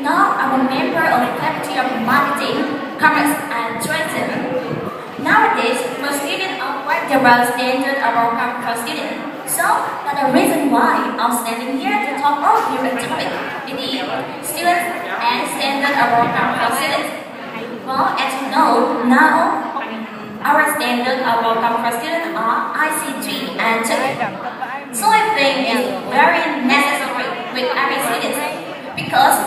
Now I'm a member of the Faculty of Marketing, Commerce and Tourism. Nowadays, most students are quite the well standard of our campus students. So, that's the reason why I'm standing here to talk about your topic, the students and standard of our campus students. Well, as you know, now our standard of our campus students are ICT and TIC. So I think it's very necessary with every student because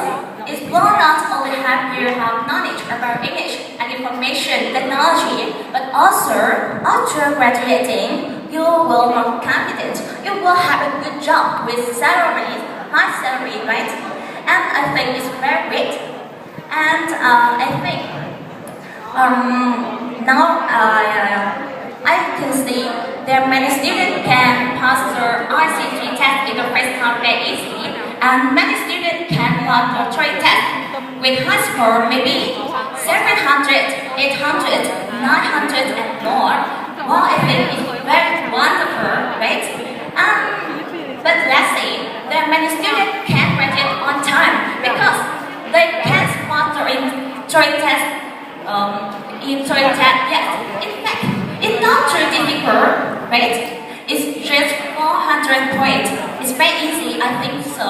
it will not only help you have knowledge about English and information technology, but also after graduating, you will be confident. You will have a good job with salary, high salary, right? And I think it's very great. And I think now I can see that many students can pass the ICT test in the first time very easily, and many students can pass the trade test with high score maybe 700, 800, 900 and more. Well, I think it's very wonderful, right? But let's say that many students can't graduate on time because they can't pass the trade test. Yes. In fact, it's not too difficult, right? It's just 400 points. It's very easy, I think so.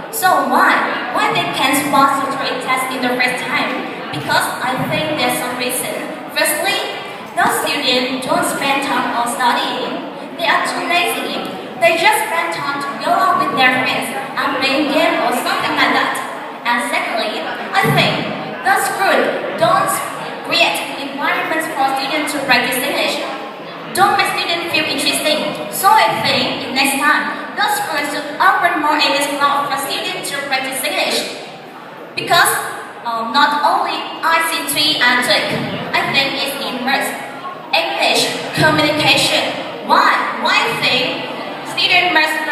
So why? Why they can't pass the trade test in the first time? Because I think there's some reason. Firstly, those students don't spend time on studying. They are too lazy. They just spend time to go out with their friends and playing games or something like that. And secondly, I think the school don't create environments for students to practice English. Don't make students feel interesting. So I think next time, the schools should open more English clubs for students to practice English. Because not only ICT and TIC, I think it's immersed English communication. Why? Why I think students must